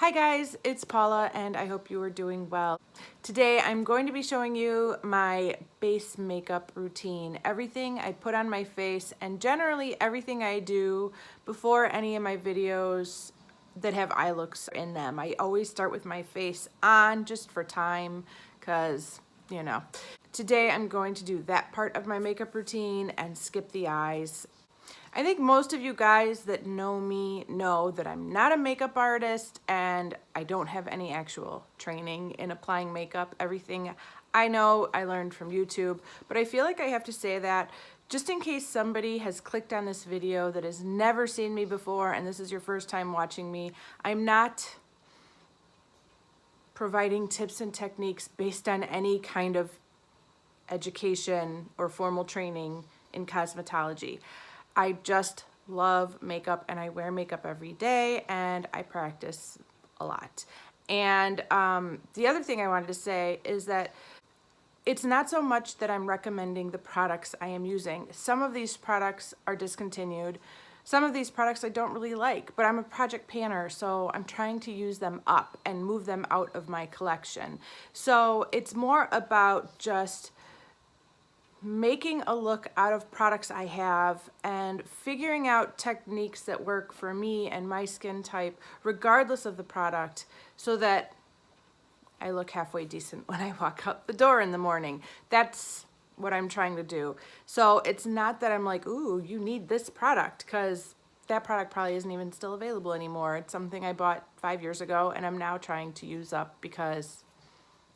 Hi guys, it's Paula and I hope you are doing well. Today I'm going to be showing you my base makeup routine, everything I put on my face and generally everything I do before any of my videos that have eye looks in them. I always start with my face on just for time because, you know. Today I'm going to do that part of my makeup routine and skip the eyes. I think most of you guys that know me know that I'm not a makeup artist and I don't have any actual training in applying makeup. Everything I know I learned from YouTube, but I feel like I have to say that just in case somebody has clicked on this video that has never seen me before and this is your first time watching me, I'm not providing tips and techniques based on any kind of education or formal training in cosmetology. I just love makeup and I wear makeup every day and I practice a lot. And the other thing I wanted to say is that it's not so much that I'm recommending the products I am using. Some of these products are discontinued. Some of these products I don't really like, but I'm a project planner, so I'm trying to use them up and move them out of my collection. So it's more about just making a look out of products I have and figuring out techniques that work for me and my skin type regardless of the product so that I look halfway decent when I walk out the door in the morning. That's what I'm trying to do. So it's not that I'm like, ooh, you need this product, because that product probably isn't even still available anymore. It's something I bought 5 years ago and I'm now trying to use up because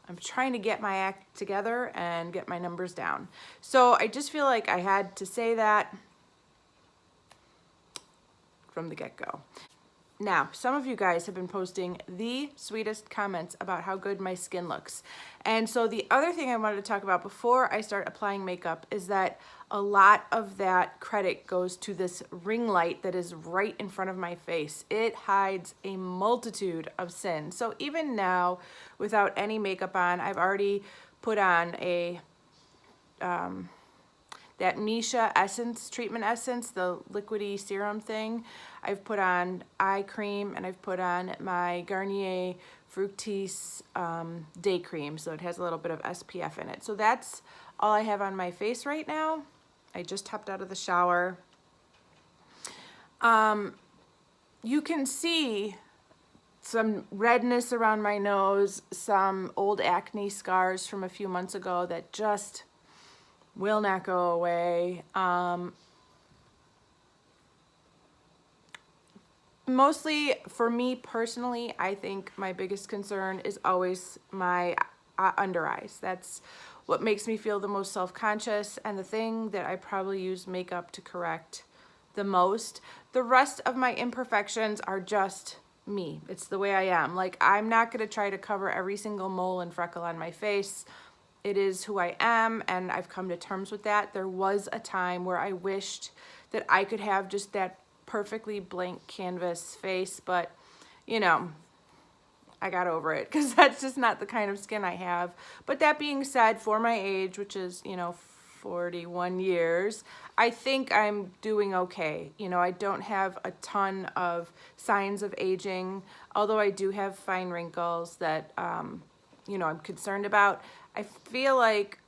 I'm trying to get my act together and get my numbers down. So I just feel like I had to say that from the get-go. Now, some of you guys have been posting the sweetest comments about how good my skin looks. And so the other thing I wanted to talk about before I start applying makeup is that a lot of that credit goes to this ring light that is right in front of my face. It hides a multitude of sins. So even now, without any makeup on, I've already put on that Misha Essence, treatment essence, the liquidy serum thing. I've put on eye cream and I've put on my Garnier Fructis day cream, so it has a little bit of SPF in it. So that's all I have on my face right now. I just hopped out of the shower. You can see some redness around my nose, some old acne scars from a few months ago that just will not go away. Mostly for me personally, I think my biggest concern is always my under eyes. That's what makes me feel the most self-conscious and the thing that I probably use makeup to correct the most. The rest of my imperfections are just me. It's the way I am. Like, I'm not going to try to cover every single mole and freckle on my face. It is who I am, and I've come to terms with that. There was a time where I wished that I could have just that perfectly blank canvas face, but, you know, I got over it because that's just not the kind of skin I have. But that being said, for my age, which is, 41 years, I think I'm doing okay. I don't have a ton of signs of aging, although I do have fine wrinkles that, I'm concerned about. I feel like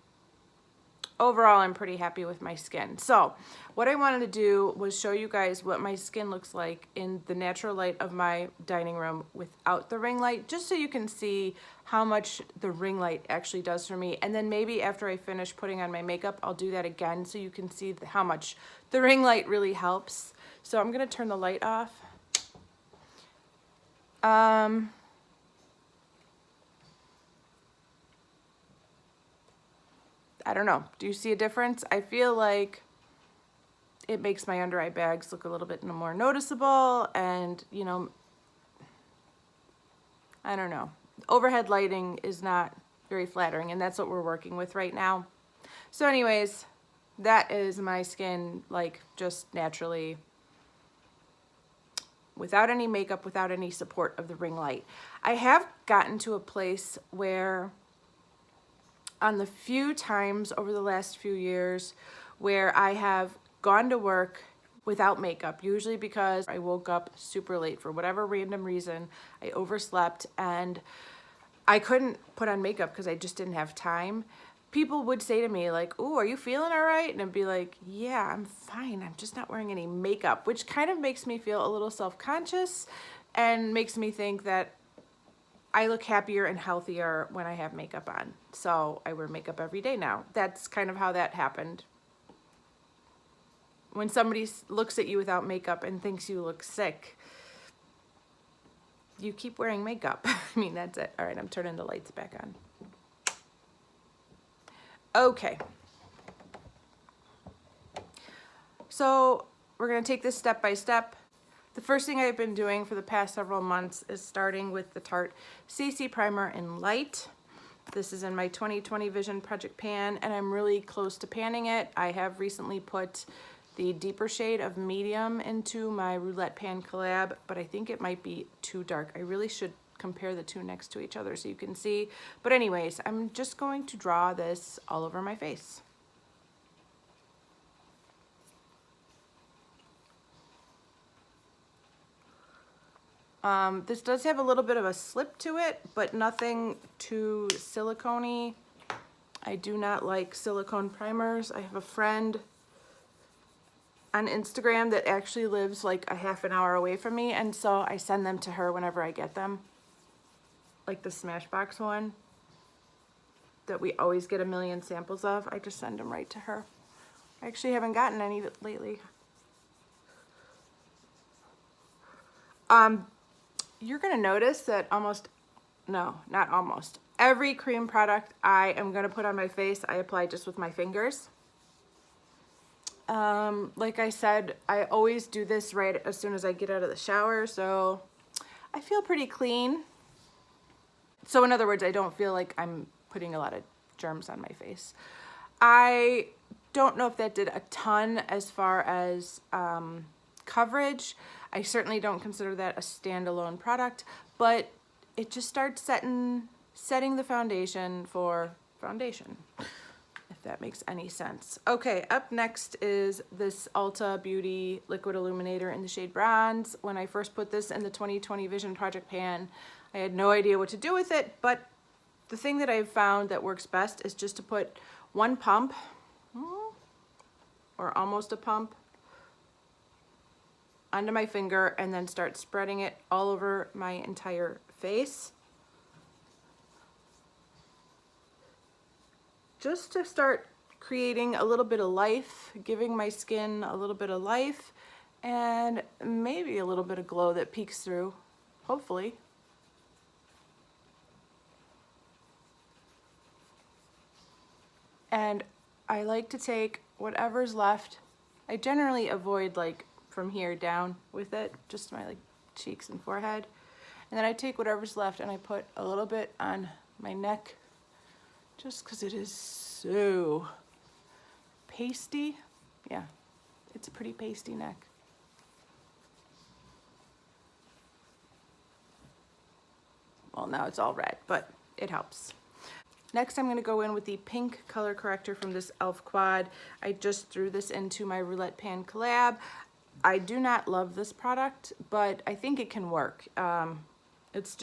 overall I'm pretty happy with my skin. So what I wanted to do was show you guys what my skin looks like in the natural light of my dining room without the ring light, just so you can see how much the ring light actually does for me. And then maybe after I finish putting on my makeup, I'll do that again so you can see how much the ring light really helps. So I'm gonna turn the light off. I don't know. Do you see a difference? I feel like it makes my under eye bags look a little bit more noticeable, and I don't know. Overhead lighting is not very flattering, and that's what we're working with right now. So anyways, that is my skin, like, just naturally, without any makeup, without any support of the ring light. I have gotten to a place where on the few times over the last few years where I have gone to work without makeup, usually because I woke up super late for whatever random reason. I overslept and I couldn't put on makeup because I just didn't have time. People would say to me like, "Ooh, are you feeling all right?" And I'd be like, "Yeah, I'm fine. I'm just not wearing any makeup," which kind of makes me feel a little self-conscious and makes me think that I look happier and healthier when I have makeup on. So I wear makeup every day now. That's kind of how that happened. When somebody looks at you without makeup and thinks you look sick, you keep wearing makeup. I mean, that's it. All right, I'm turning the lights back on. Okay. So we're gonna take this step by step. The first thing I've been doing for the past several months is starting with the Tarte CC Primer in Light. This is in my 2020 Vision Project pan, and I'm really close to panning it. I have recently put the deeper shade of medium into my Roulette Pan collab, but I think it might be too dark. I really should compare the two next to each other so you can see. But anyways, I'm just going to draw this all over my face. This does have a little bit of a slip to it, but nothing too silicone-y. I do not like silicone primers. I have a friend on Instagram that actually lives like a half an hour away from me, and so I send them to her whenever I get them. Like the Smashbox one that we always get a million samples of. I just send them right to her. I actually haven't gotten any lately. You're gonna notice that not almost, every cream product I am gonna put on my face, I apply just with my fingers. Like I said, I always do this right as soon as I get out of the shower, so I feel pretty clean. So in other words, I don't feel like I'm putting a lot of germs on my face. I don't know if that did a ton as far as coverage. I certainly don't consider that a standalone product, but it just starts setting the foundation for foundation, if that makes any sense. Okay, up next is this Ulta Beauty Liquid Illuminator in the shade Bronze. When I first put this in the 2020 Vision Project pan, I had no idea what to do with it, but the thing that I've found that works best is just to put one pump, or almost a pump, onto my finger and then start spreading it all over my entire face. Just to start creating a little bit of life, giving my skin a little bit of life, and maybe a little bit of glow that peeks through, hopefully. And I like to take whatever's left. I generally avoid like from here down with it, just my like cheeks and forehead. And then I take whatever's left and I put a little bit on my neck, just because it is so pasty. Yeah, it's a pretty pasty neck. Well, now it's all red, but it helps. Next, I'm going to go in with the pink color corrector from this e.l.f. quad. I just threw this into my Roulette Pan collab. I do not love this product, but I think it can work. It's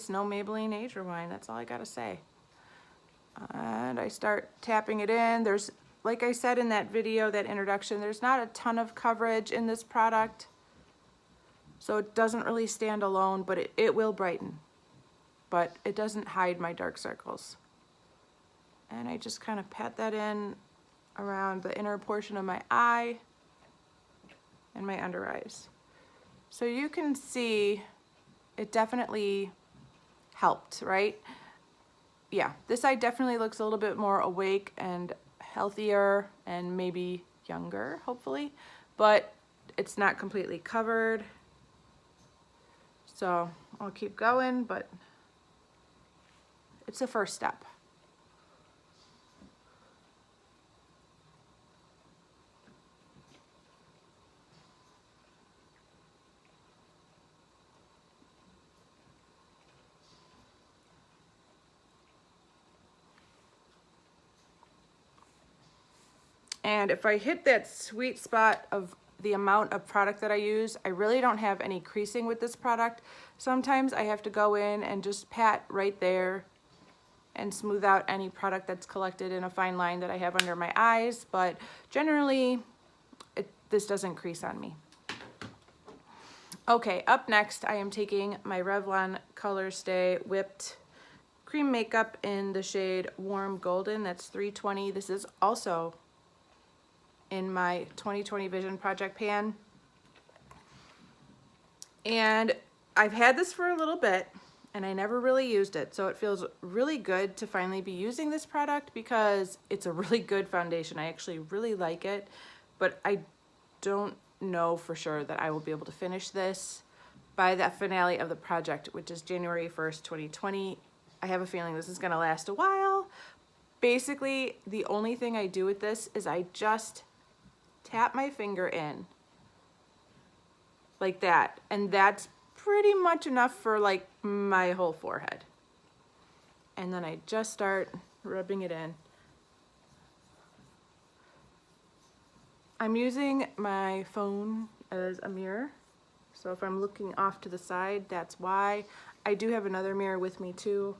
no Maybelline Age Rewind, that's all I gotta say. And I start tapping it in. There's, like I said in that video, that introduction, there's not a ton of coverage in this product, so it doesn't really stand alone, but it will brighten. But it doesn't hide my dark circles. And I just kind of pat that in around the inner portion of my eye and my under eyes. So you can see it definitely helped, right? Yeah, this eye definitely looks a little bit more awake and healthier and maybe younger, hopefully, but it's not completely covered. So I'll keep going, but it's the first step. And if I hit that sweet spot of the amount of product that I use, I really don't have any creasing with this product. Sometimes I have to go in and just pat right there and smooth out any product that's collected in a fine line that I have under my eyes, but generally this doesn't crease on me. Okay, up next I am taking my Revlon Colorstay Whipped Cream Makeup in the shade Warm Golden. That's 320. This is also in my 2020 Vision Project pan. And I've had this for a little bit and I never really used it. So it feels really good to finally be using this product because it's a really good foundation. I actually really like it, but I don't know for sure that I will be able to finish this by the finale of the project, which is January 1st, 2020. I have a feeling this is gonna last a while. Basically, the only thing I do with this is I just tap my finger in like that, and that's pretty much enough for like my whole forehead. And then I just start rubbing it in. I'm using my phone as a mirror, so if I'm looking off to the side, that's why. I do have another mirror with me too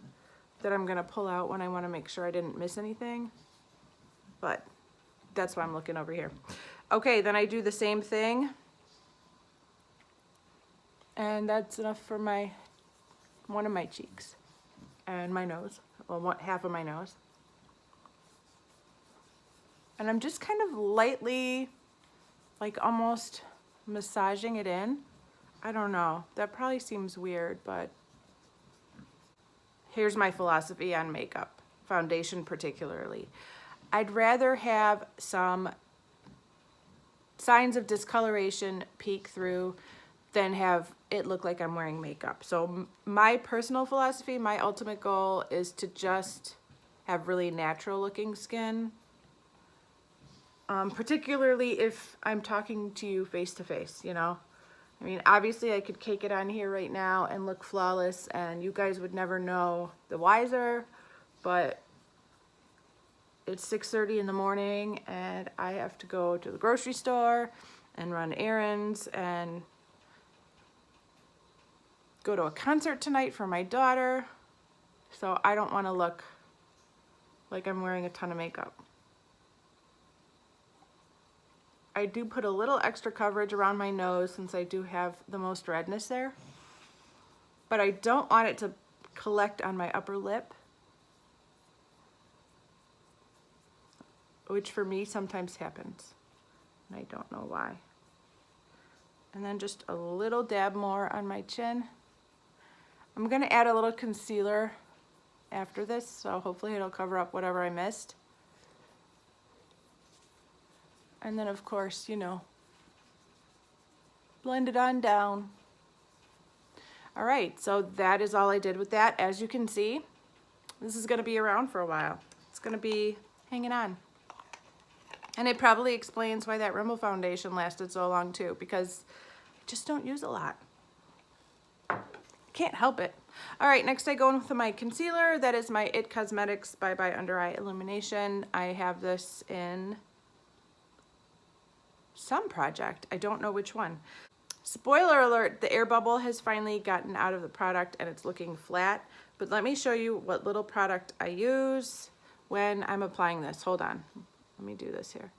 that I'm gonna pull out when I wanna make sure I didn't miss anything, but that's why I'm looking over here. Okay, then I do the same thing, and that's enough for one of my cheeks and my nose, well, half of my nose. And I'm just kind of lightly, like almost massaging it in. I don't know, that probably seems weird, but here's my philosophy on makeup, foundation particularly. I'd rather have some signs of discoloration peek through than have it look like I'm wearing makeup. So my personal philosophy, my ultimate goal is to just have really natural looking skin. Particularly if I'm talking to you face to face, you know? I mean, obviously I could cake it on here right now and look flawless and you guys would never know the wiser, but it's 6:30 in the morning and I have to go to the grocery store and run errands and go to a concert tonight for my daughter. So I don't want to look like I'm wearing a ton of makeup. I do put a little extra coverage around my nose since I do have the most redness there, but I don't want it to collect on my upper lip, which for me sometimes happens, and I don't know why. And then just a little dab more on my chin. I'm gonna add a little concealer after this, so hopefully it'll cover up whatever I missed. And then of course, you know, blend it on down. All right, so that is all I did with that. As you can see, this is gonna be around for a while. It's gonna be hanging on. And it probably explains why that Rimmel foundation lasted so long too, because I just don't use a lot. Can't help it. All right, next I go in with my concealer. That is my IT Cosmetics Bye Bye Under Eye Illumination. I have this in some project. I don't know which one. Spoiler alert, the air bubble has finally gotten out of the product and it's looking flat, but let me show you what little product I use when I'm applying this. Hold on, let me do this here.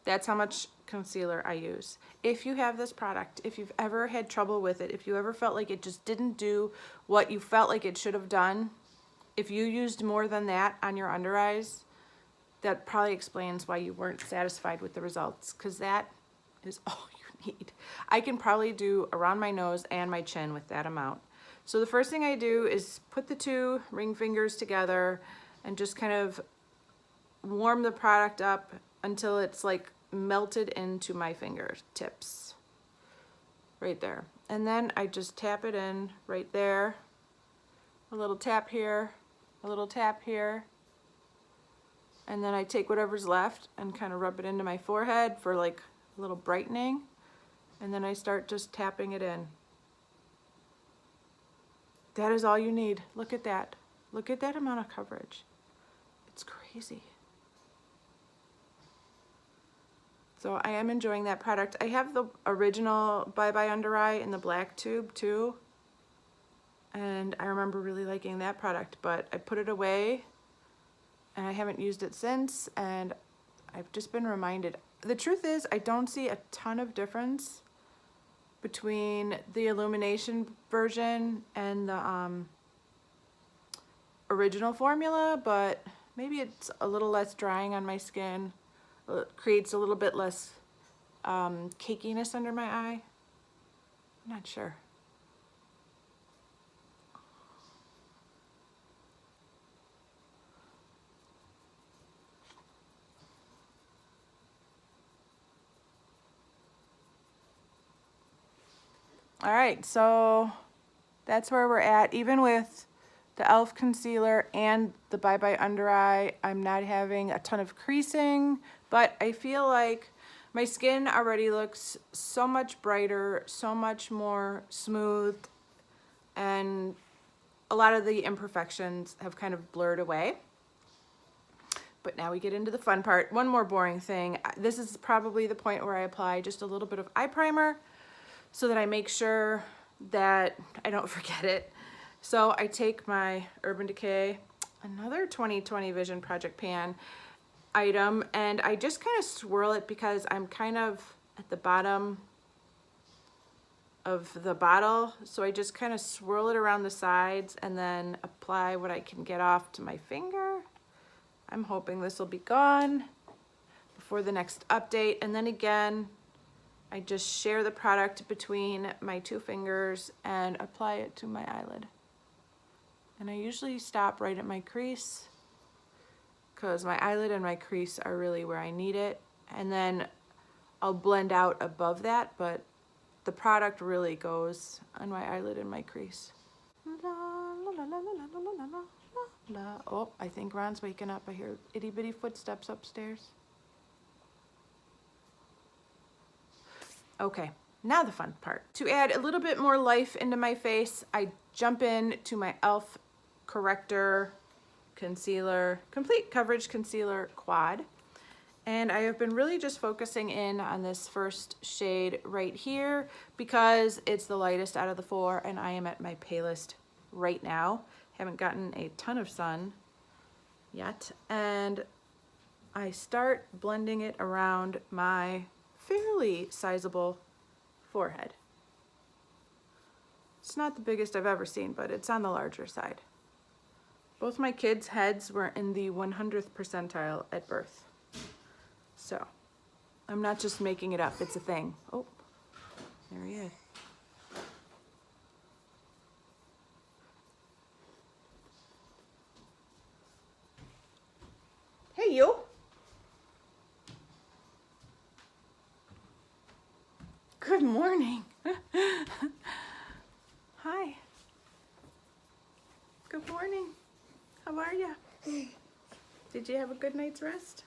That's how much concealer I use. If you have this product, if you've ever had trouble with it, if you ever felt like it just didn't do what you felt like it should have done, if you used more than that on your under eyes, that probably explains why you weren't satisfied with the results, because that is all you need. I can probably do around my nose and my chin with that amount. So the first thing I do is put the two ring fingers together and just kind of warm the product up until it's like melted into my fingertips right there. And then I just tap it in right there. A little tap here, a little tap here. And then I take whatever's left and kind of rub it into my forehead for like a little brightening. And then I start just tapping it in. That is all you need. Look at that. Look at that amount of coverage. It's crazy. So I am enjoying that product. I have the original Bye Bye Under Eye in the black tube too. And I remember really liking that product, but I put it away and I haven't used it since, and I've just been reminded. The truth is, I don't see a ton of difference between the illumination version and the original formula, but maybe it's a little less drying on my skin. It creates a little bit less cakiness under my eye. I'm not sure. All right, so that's where we're at. Even with the e.l.f. concealer and the Bye Bye Under Eye, I'm not having a ton of creasing, but I feel like my skin already looks so much brighter, so much more smooth, and a lot of the imperfections have kind of blurred away. But now we get into the fun part. One more boring thing. This is probably the point where I apply just a little bit of eye primer so that I make sure that I don't forget it. So I take my Urban Decay, another 2020 Vision Project Pan item, and I just kind of swirl it because I'm kind of at the bottom of the bottle. So I just kind of swirl it around the sides and then apply what I can get off to my finger. I'm hoping this will be gone before the next update. And then again, I just share the product between my two fingers and apply it to my eyelid. And I usually stop right at my crease because my eyelid and my crease are really where I need it. And then I'll blend out above that, but the product really goes on my eyelid and my crease. La, la, la, la, la, la, la, la, la. Oh, I think Ron's waking up. I hear itty bitty footsteps upstairs. Okay, now the fun part. To add a little bit more life into my face, I jump in to my e.l.f. Corrector Concealer, Complete Coverage Concealer Quad. And I have been really just focusing in on this first shade right here because it's the lightest out of the four and I am at my palest right now. Haven't gotten a ton of sun yet. And I start blending it around my fairly sizable forehead. It's not the biggest I've ever seen, but it's on the larger side. Both my kids' heads were in the 100th percentile at birth. So, I'm not just making it up, it's a thing. Oh, there he is. Hey, you. Good morning. Hi. Good morning. How are you? Did you have a good night's rest?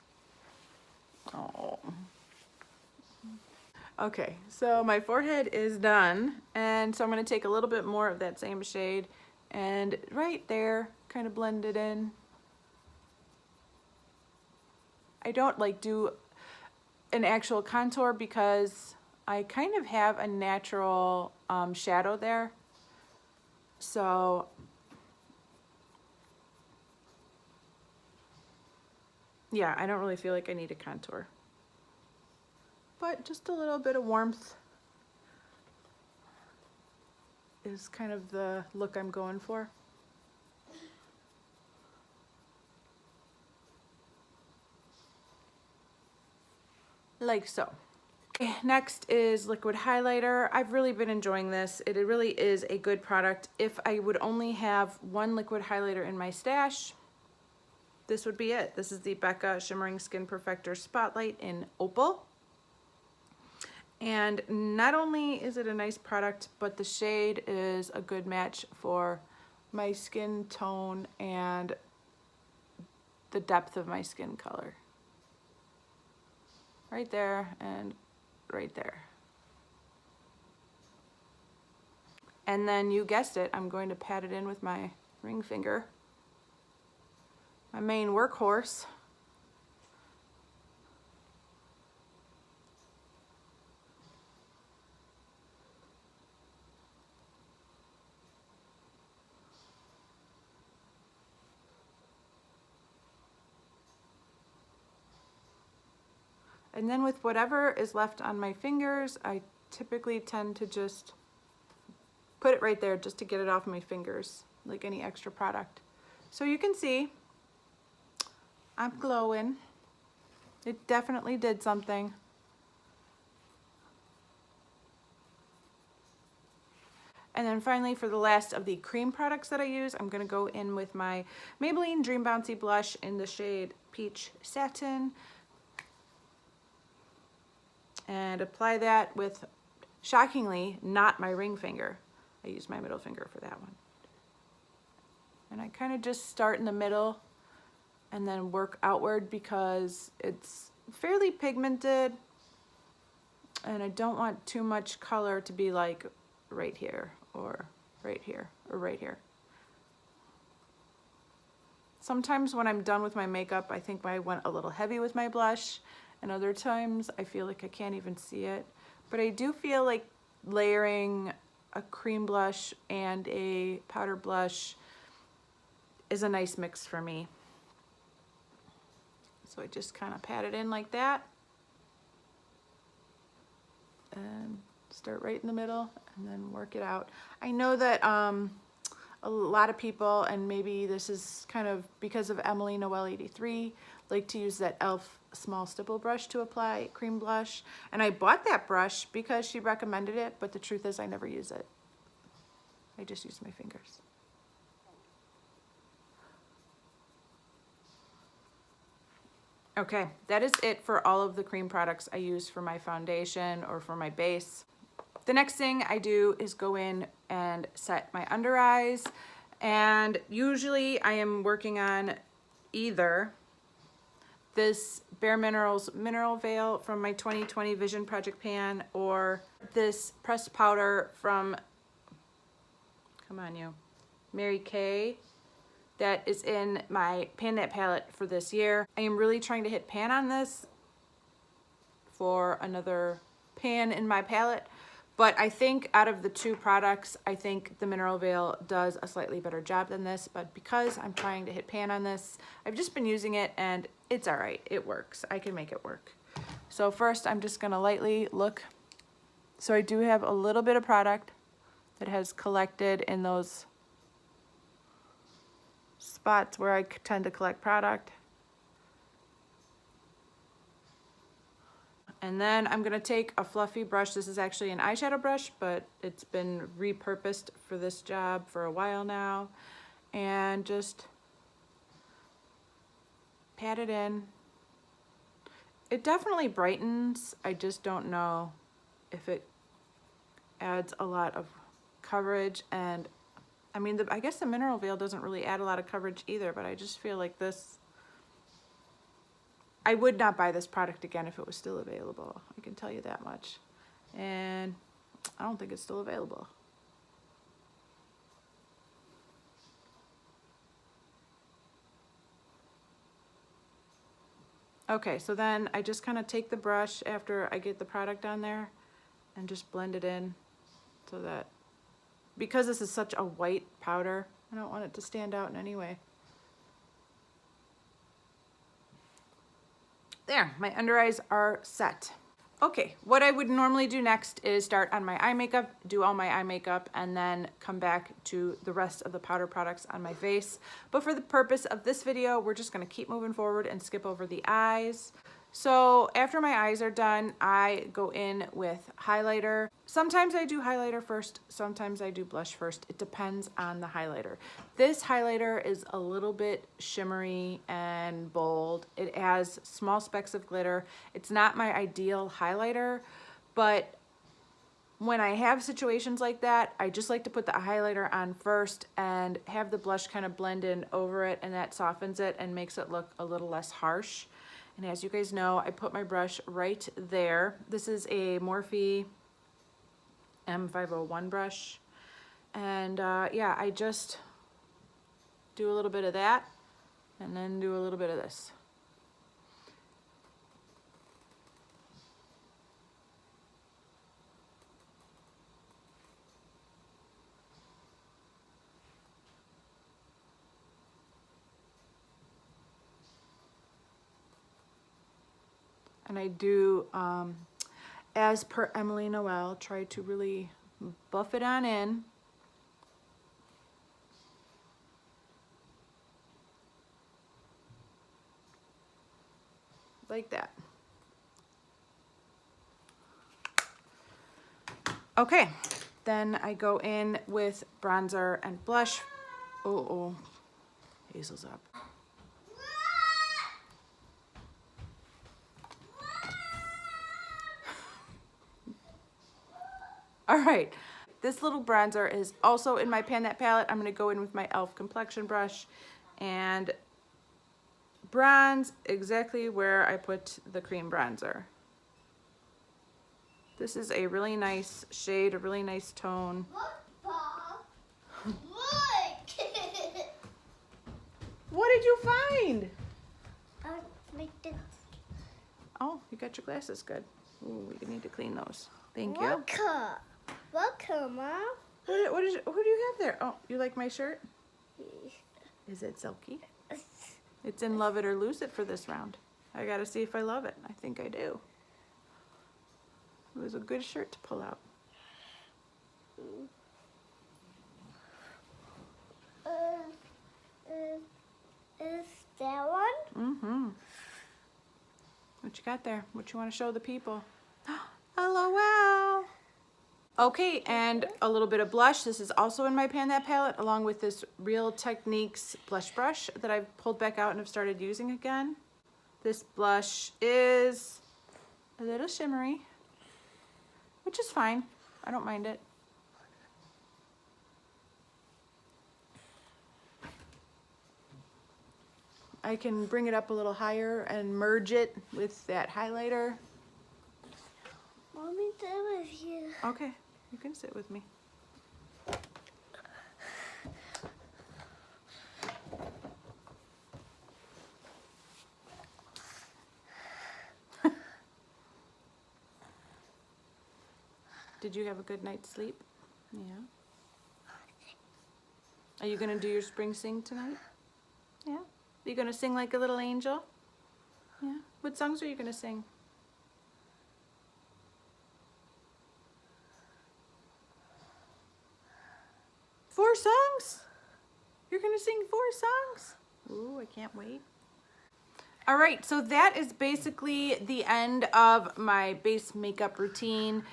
Oh. Okay, so my forehead is done, and so I'm going to take a little bit more of that same shade and right there kind of blend it in. I don't like do an actual contour because I kind of have a natural shadow there, so yeah, I don't really feel like I need a contour. But just a little bit of warmth is kind of the look I'm going for. Like so. Okay, next is liquid highlighter. I've really been enjoying this. It really is a good product. If I would only have one liquid highlighter in my stash, this would be it. This is the Becca Shimmering Skin Perfector Spotlight in Opal. And not only is it a nice product, but the shade is a good match for my skin tone and the depth of my skin color. Right there and right there. And then you guessed it, I'm going to pat it in with my ring finger my main workhorse. And then with whatever is left on my fingers, I typically tend to just put it right there just to get it off my fingers, like any extra product. So you can see I'm glowing. It definitely did something. And then finally, for the last of the cream products that I use, I'm gonna go in with my Maybelline Dream Bouncy blush in the shade Peach Satin. And apply that with, shockingly, not my ring finger. I use my middle finger for that one. And I kind of just start in the middle and then work outward because it's fairly pigmented and I don't want too much color to be like right here or right here or right here. Sometimes when I'm done with my makeup, I think I went a little heavy with my blush, and other times I feel like I can't even see it. But I do feel like layering a cream blush and a powder blush is a nice mix for me. So I just kind of pat it in like that and start right in the middle and then work it out. I know that a lot of people, and maybe this is kind of because of Emily Noel 83, like to use that e.l.f. small stipple brush to apply cream blush. And I bought that brush because she recommended it, but the truth is I never use it. I just use my fingers. Okay, that is it for all of the cream products I use for my foundation or for my base. The next thing I do is go in and set my under eyes, and usually I am working on either this Bare Minerals Mineral Veil from my 2020 Vision Project pan or this pressed powder from, come on you, Mary Kay, that is in my Pan That palette for this year. I am really trying to hit pan on this for another pan in my palette, but I think out of the two products, I think the Mineral Veil does a slightly better job than this, but because I'm trying to hit pan on this, I've just been using it and it's all right, it works. I can make it work. So first I'm just gonna lightly look. So I do have a little bit of product that has collected in those spots where I tend to collect product. And then I'm gonna take a fluffy brush. This is actually an eyeshadow brush, but it's been repurposed for this job for a while now. And just pat it in. It definitely brightens. I just don't know if it adds a lot of coverage. And I mean, I guess the Mineral Veil doesn't really add a lot of coverage either, but I just feel like this, I would not buy this product again if it was still available. I can tell you that much. And I don't think it's still available. Okay, so then I just kind of take the brush after I get the product on there and just blend it in so that, because this is such a white powder, I don't want it to stand out in any way. There, my under eyes are set. Okay, what I would normally do next is start on my eye makeup, do all my eye makeup, and then come back to the rest of the powder products on my face. But for the purpose of this video, we're just gonna keep moving forward and skip over the eyes. So after my eyes are done, I go in with highlighter. Sometimes I do highlighter first, sometimes I do blush first. It depends on the highlighter. This highlighter is a little bit shimmery and bold. It has small specks of glitter. It's not my ideal highlighter, but when I have situations like that, I just like to put the highlighter on first and have the blush kind of blend in over it, and that softens it and makes it look a little less harsh. And as you guys know, I put my brush right there. This is a Morphe M501 brush. And yeah, I just do a little bit of that and then do a little bit of this. And I do, as per Emily Noel, try to really buff it on in. Like that. Okay, then I go in with bronzer and blush. Oh, Hazel's up. All right, this little bronzer is also in my Pan That palette. I'm gonna go in with my e.l.f. complexion brush and bronze exactly where I put the cream bronzer. This is a really nice shade, a really nice tone. Look, Bob. Look! What did you find? Like this. Oh, you got your glasses, good. Ooh, we need to clean those. Thank you. Welcome, Mom. What do you have there? Oh, you like my shirt? Is it silky? It's in Love It or Lose It for this round. I gotta see if I love it. I think I do. It was a good shirt to pull out. Is that one? Mm-hmm. What you got there? What you want to show the people? LOL. Okay, and a little bit of blush. This is also in my Pan That palette, along with this Real Techniques blush brush that I've pulled back out and have started using again. This blush is a little shimmery, which is fine. I don't mind it. I can bring it up a little higher and merge it with that highlighter. Mommy, sit with you. Okay, you can sit with me. Did you have a good night's sleep? Yeah. Are you gonna do your spring sing tonight? Yeah. Are you gonna sing like a little angel? Yeah. What songs are you gonna sing? Four songs? You're gonna sing 4 songs? Ooh, I can't wait. All right, so that is basically the end of my base makeup routine.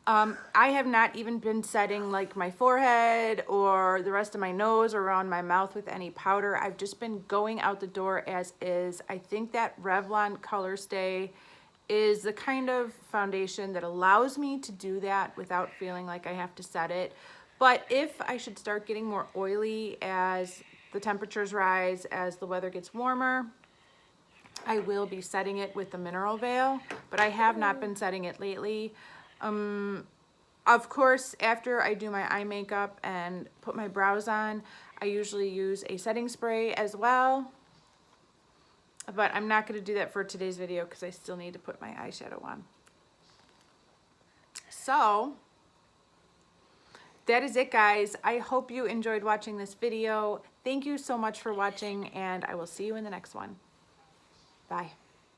I have not even been setting like my forehead or the rest of my nose or around my mouth with any powder. I've just been going out the door as is. I think that Revlon Color Stay is the kind of foundation that allows me to do that without feeling like I have to set it. But if I should start getting more oily as the temperatures rise, as the weather gets warmer, I will be setting it with the Mineral Veil, but I have not been setting it lately. Of course, after I do my eye makeup and put my brows on, I usually use a setting spray as well. But I'm not going to do that for today's video because I still need to put my eyeshadow on. So, that is it, guys. I hope you enjoyed watching this video. Thank you so much for watching, and I will see you in the next one. Bye.